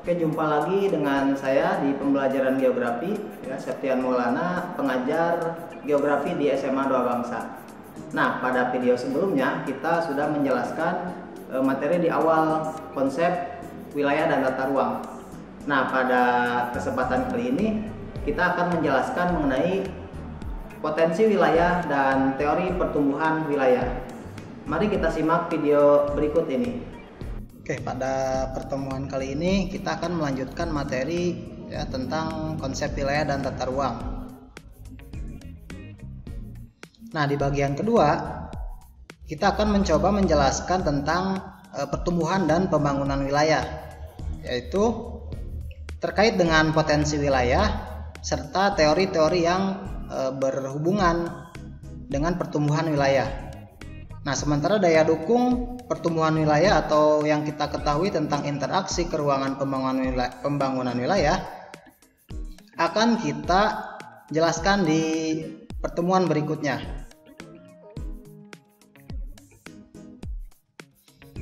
Oke, jumpa lagi dengan saya di pembelajaran geografi, ya, Septian Maulana, pengajar geografi di SMA Dua Bangsa. Nah, pada video sebelumnya kita sudah menjelaskan materi di awal konsep wilayah dan tata ruang. Nah, pada kesempatan kali ini kita akan menjelaskan mengenai potensi wilayah dan teori pertumbuhan wilayah. Mari kita simak video berikut ini. Oke, pada pertemuan kali ini kita akan melanjutkan materi ya, tentang konsep wilayah dan tata ruang. Nah, di bagian kedua kita akan mencoba menjelaskan tentang pertumbuhan dan pembangunan wilayah, yaitu terkait dengan potensi wilayah serta teori-teori yang berhubungan dengan pertumbuhan wilayah. Nah, sementara daya dukung pertumbuhan wilayah atau yang kita ketahui tentang interaksi keruangan pembangunan wilayah akan kita jelaskan di pertemuan berikutnya.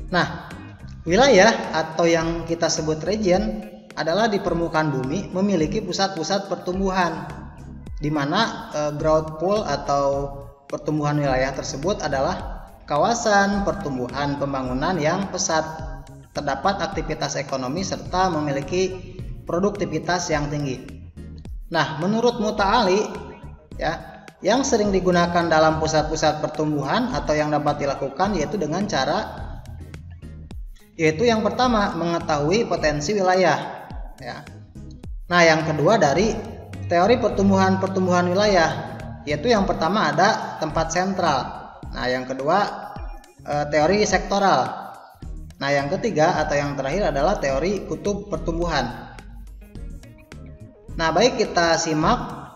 Nah, wilayah atau yang kita sebut region adalah di permukaan bumi memiliki pusat-pusat pertumbuhan, di mana growth pool atau pertumbuhan wilayah tersebut adalah kawasan pertumbuhan pembangunan yang pesat, terdapat aktivitas ekonomi serta memiliki produktivitas yang tinggi. Nah, menurut Muta'ali ya, yang sering digunakan dalam pusat-pusat pertumbuhan atau yang dapat dilakukan yaitu dengan cara yang pertama mengetahui potensi wilayah ya. Nah, yang kedua dari teori pertumbuhan wilayah, yaitu yang pertama ada tempat sentral. Nah, yang kedua teori sektoral. Nah, yang ketiga atau yang terakhir adalah teori kutub pertumbuhan. Nah, baik kita simak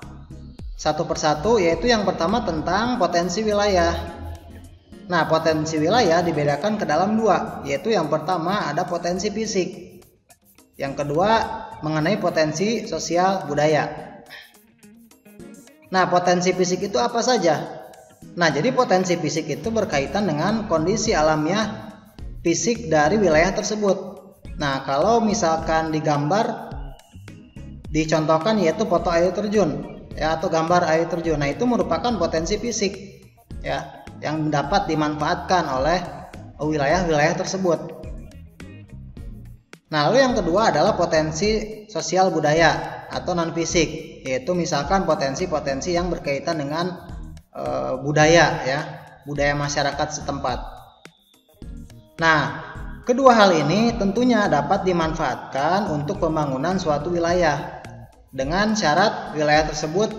satu persatu, yaitu yang pertama tentang potensi wilayah. Nah, potensi wilayah dibedakan ke dalam dua, yaitu yang pertama ada potensi fisik, yang kedua mengenai potensi sosial budaya. Nah, potensi fisik itu apa saja? Nah, jadi potensi fisik itu berkaitan dengan kondisi alamiah fisik dari wilayah tersebut. Nah, kalau misalkan digambar, dicontohkan yaitu foto air terjun ya, atau gambar air terjun. Nah, itu merupakan potensi fisik ya, yang dapat dimanfaatkan oleh wilayah-wilayah tersebut. Nah, lalu yang kedua adalah potensi sosial budaya atau non fisik, yaitu misalkan potensi-potensi yang berkaitan dengan budaya ya, budaya masyarakat setempat. Nah, kedua hal ini tentunya dapat dimanfaatkan untuk pembangunan suatu wilayah dengan syarat wilayah tersebut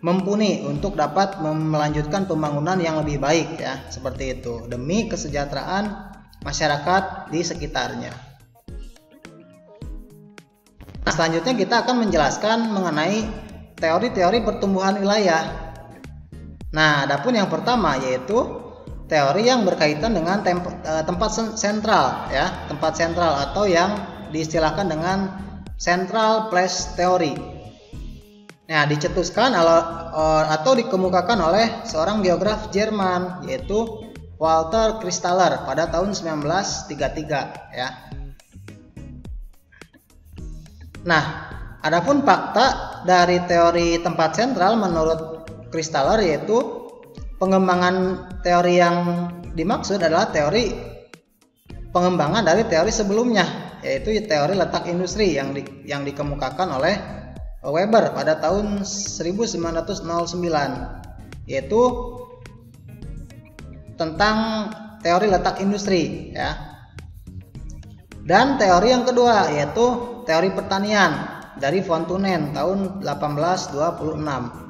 mumpuni untuk dapat melanjutkan pembangunan yang lebih baik ya, seperti itu demi kesejahteraan masyarakat di sekitarnya. Nah, selanjutnya kita akan menjelaskan mengenai teori-teori pertumbuhan wilayah. Nah, adapun yang pertama yaitu teori yang berkaitan dengan tempat sentral ya, tempat sentral atau yang diistilahkan dengan central place theory. Nah, dicetuskan atau dikemukakan oleh seorang geograf Jerman yaitu Walter Christaller pada tahun 1933 ya. Nah, adapun fakta dari teori tempat sentral menurut Christaller yaitu pengembangan teori yang dimaksud adalah teori pengembangan dari teori sebelumnya, yaitu teori letak industri yang dikemukakan oleh Weber pada tahun 1909, yaitu tentang teori letak industri ya. Dan teori yang kedua yaitu teori pertanian dari von Thunen tahun 1826.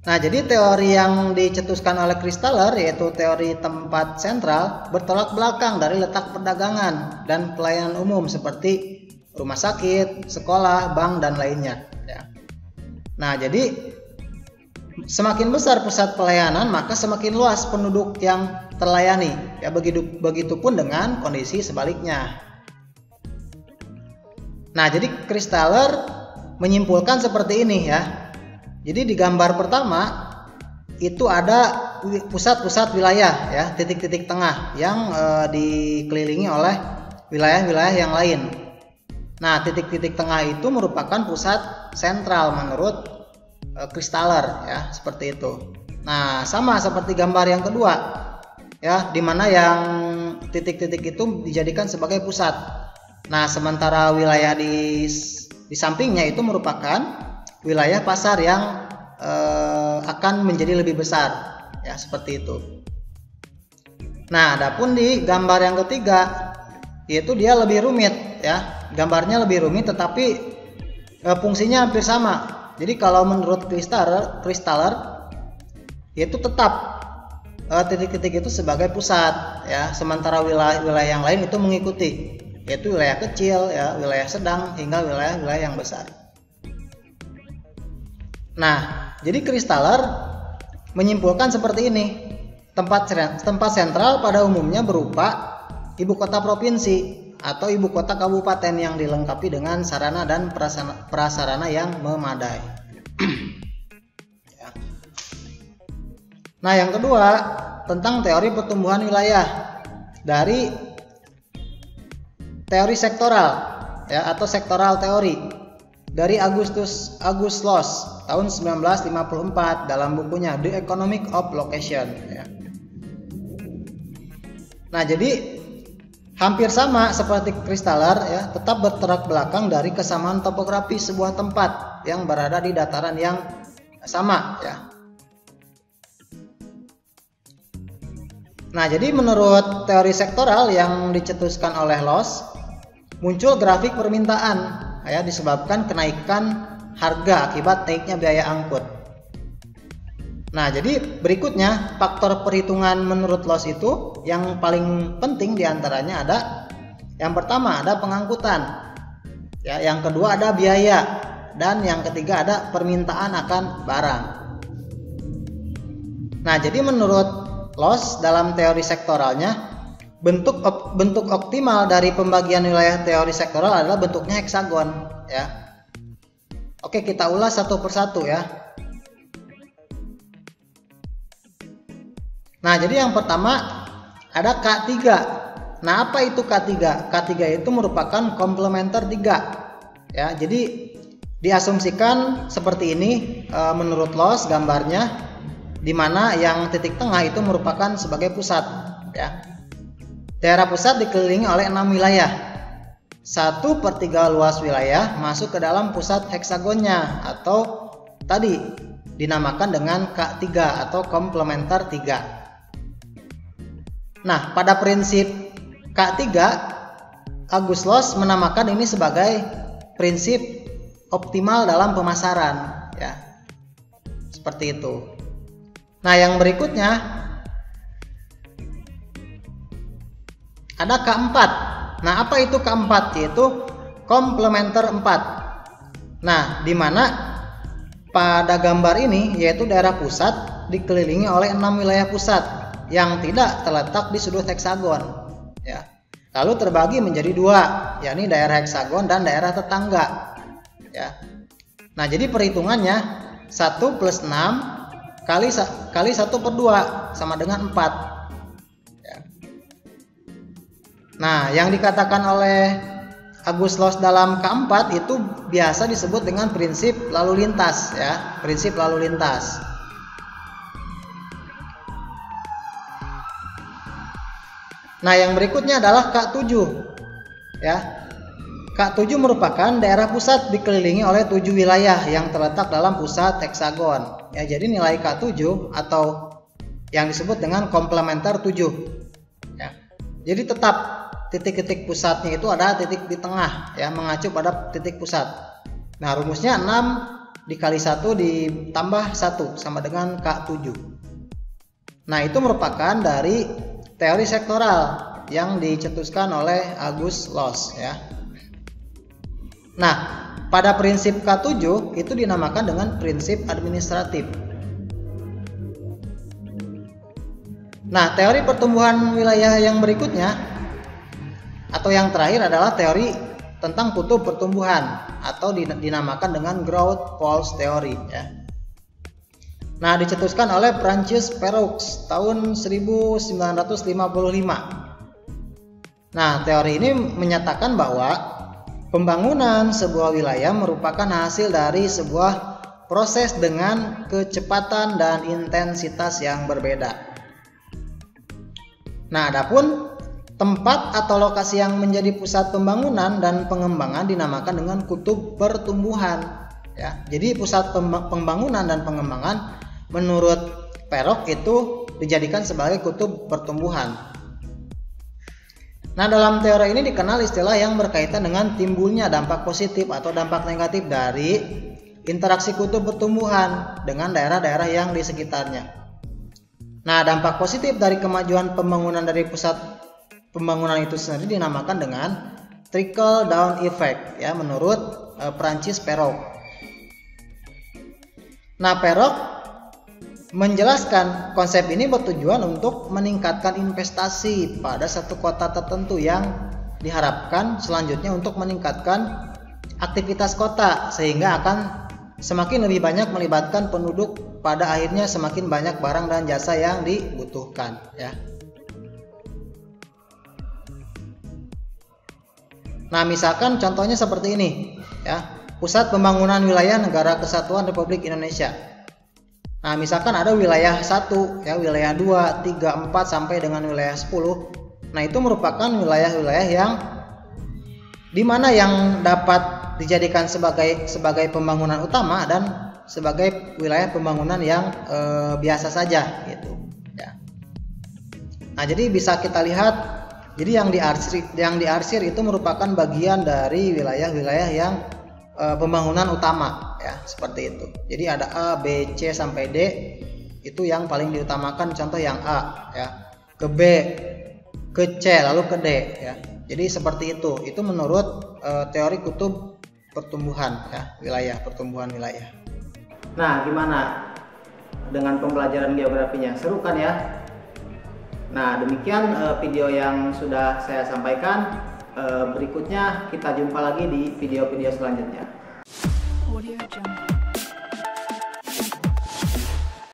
Nah, jadi teori yang dicetuskan oleh Christaller yaitu teori tempat sentral bertolak belakang dari letak perdagangan dan pelayanan umum seperti rumah sakit, sekolah, bank, dan lainnya ya. Nah, jadi semakin besar pusat pelayanan maka semakin luas penduduk yang terlayani ya, begitupun dengan kondisi sebaliknya. Nah, jadi Christaller menyimpulkan seperti ini ya. Jadi di gambar pertama itu ada pusat-pusat wilayah ya, titik-titik tengah yang dikelilingi oleh wilayah-wilayah yang lain. Nah, titik-titik tengah itu merupakan pusat sentral menurut Christaller ya, seperti itu. Nah, sama seperti gambar yang kedua ya, di mana yang titik-titik itu dijadikan sebagai pusat. Nah, sementara wilayah di sampingnya itu merupakan wilayah pasar yang akan menjadi lebih besar ya, seperti itu. Nah, adapun di gambar yang ketiga yaitu dia lebih rumit ya, gambarnya lebih rumit tetapi fungsinya hampir sama. Jadi kalau menurut Christaller yaitu tetap titik-titik itu sebagai pusat ya, sementara wilayah yang lain itu mengikuti, yaitu wilayah kecil ya, wilayah sedang hingga wilayah-wilayah yang besar. Nah, jadi Christaller menyimpulkan seperti ini. Tempat sentral pada umumnya berupa ibu kota provinsi atau ibu kota kabupaten yang dilengkapi dengan sarana dan prasarana yang memadai. Nah, yang kedua tentang teori pertumbuhan wilayah dari teori sektoral ya, atau sektoral teori dari August Loss tahun 1954 dalam bukunya The Economic of Location ya. Nah, jadi hampir sama seperti Christaller ya, tetap bertolak belakang dari kesamaan topografi sebuah tempat yang berada di dataran yang sama ya. Nah, jadi menurut teori sektoral yang dicetuskan oleh Loss, muncul grafik permintaan ya, disebabkan kenaikan harga akibat naiknya biaya angkut. Nah, jadi berikutnya faktor perhitungan menurut Loss itu yang paling penting diantaranya ada, yang pertama ada pengangkutan ya, yang kedua ada biaya, dan yang ketiga ada permintaan akan barang. Nah, jadi menurut Loss dalam teori sektoralnya, bentuk optimal dari pembagian wilayah teori sektoral adalah bentuknya heksagon ya. Oke, kita ulas satu persatu ya. Nah, jadi yang pertama ada K3. Nah, apa itu K3? K3 itu merupakan komplementer 3 ya. Jadi diasumsikan seperti ini menurut Loss gambarnya, di mana yang titik tengah itu merupakan sebagai pusat ya. Daerah pusat dikelilingi oleh 6 wilayah. 1/3 luas wilayah masuk ke dalam pusat heksagonnya atau tadi dinamakan dengan K3 atau komplementer 3. Nah, pada prinsip K3, August Loss menamakan ini sebagai prinsip optimal dalam pemasaran ya. Seperti itu. Nah, yang berikutnya ada K4. Nah, apa itu K4? Yaitu komplementer 4. Nah, di mana pada gambar ini yaitu daerah pusat dikelilingi oleh 6 wilayah pusat yang tidak terletak di sudut heksagon ya. Lalu terbagi menjadi 2, yakni daerah heksagon dan daerah tetangga ya. Nah, jadi perhitungannya 1 + 6 kali 1/2 sama dengan 4 ya. Nah, yang dikatakan oleh August Loss dalam K4 itu biasa disebut dengan prinsip lalu lintas ya, prinsip lalu lintas. Nah, yang berikutnya adalah K7 ya. K7 merupakan daerah pusat dikelilingi oleh 7 wilayah yang terletak dalam pusat heksagon ya. Jadi nilai K7 atau yang disebut dengan komplementer 7 ya. Jadi tetap titik-titik pusatnya itu ada titik di tengah ya, mengacu pada titik pusat. Nah, rumusnya 6 dikali 1 ditambah 1 sama dengan K7. Nah, itu merupakan dari teori sektoral yang dicetuskan oleh August Loss ya. Nah, pada prinsip K7 itu dinamakan dengan prinsip administratif. Nah, teori pertumbuhan wilayah yang berikutnya atau yang terakhir adalah teori tentang kutub pertumbuhan atau dinamakan dengan growth poles theory ya. Nah, dicetuskan oleh Francis Perroux tahun 1955. Nah, teori ini menyatakan bahwa pembangunan sebuah wilayah merupakan hasil dari sebuah proses dengan kecepatan dan intensitas yang berbeda. Nah, adapun tempat atau lokasi yang menjadi pusat pembangunan dan pengembangan dinamakan dengan kutub pertumbuhan. Ya, jadi pusat pembangunan dan pengembangan menurut Perrow itu dijadikan sebagai kutub pertumbuhan. Nah, dalam teori ini dikenal istilah yang berkaitan dengan timbulnya dampak positif atau dampak negatif dari interaksi kutub pertumbuhan dengan daerah-daerah yang di sekitarnya. Nah, dampak positif dari kemajuan pembangunan dari pusat pembangunan itu sendiri dinamakan dengan trickle down effect ya, menurut Francis Perrow. Nah, Perrow menjelaskan konsep ini bertujuan untuk meningkatkan investasi pada satu kota tertentu yang diharapkan selanjutnya untuk meningkatkan aktivitas kota sehingga akan semakin lebih banyak melibatkan penduduk, pada akhirnya semakin banyak barang dan jasa yang dibutuhkan ya. Nah, misalkan contohnya seperti ini ya, Pusat Pembangunan Wilayah Negara Kesatuan Republik Indonesia. Nah, misalkan ada wilayah 1 ya, wilayah 2, 3, 4 sampai dengan wilayah 10. Nah, itu merupakan wilayah-wilayah yang dimana yang dapat dijadikan sebagai pembangunan utama dan sebagai wilayah pembangunan yang biasa saja gitu ya. Nah, jadi bisa kita lihat, jadi yang diarsir itu merupakan bagian dari wilayah-wilayah yang pembangunan utama ya, seperti itu. Jadi ada A, B, C sampai D, itu yang paling diutamakan, contoh yang A ya, ke B, ke C, lalu ke D ya. Jadi seperti itu menurut teori kutub pertumbuhan ya, wilayah, pertumbuhan wilayah. Nah, gimana dengan pembelajaran geografinya? Seru kan ya? Nah, demikian video yang sudah saya sampaikan. Berikutnya kita jumpa lagi di video-video selanjutnya. Audio Jungle.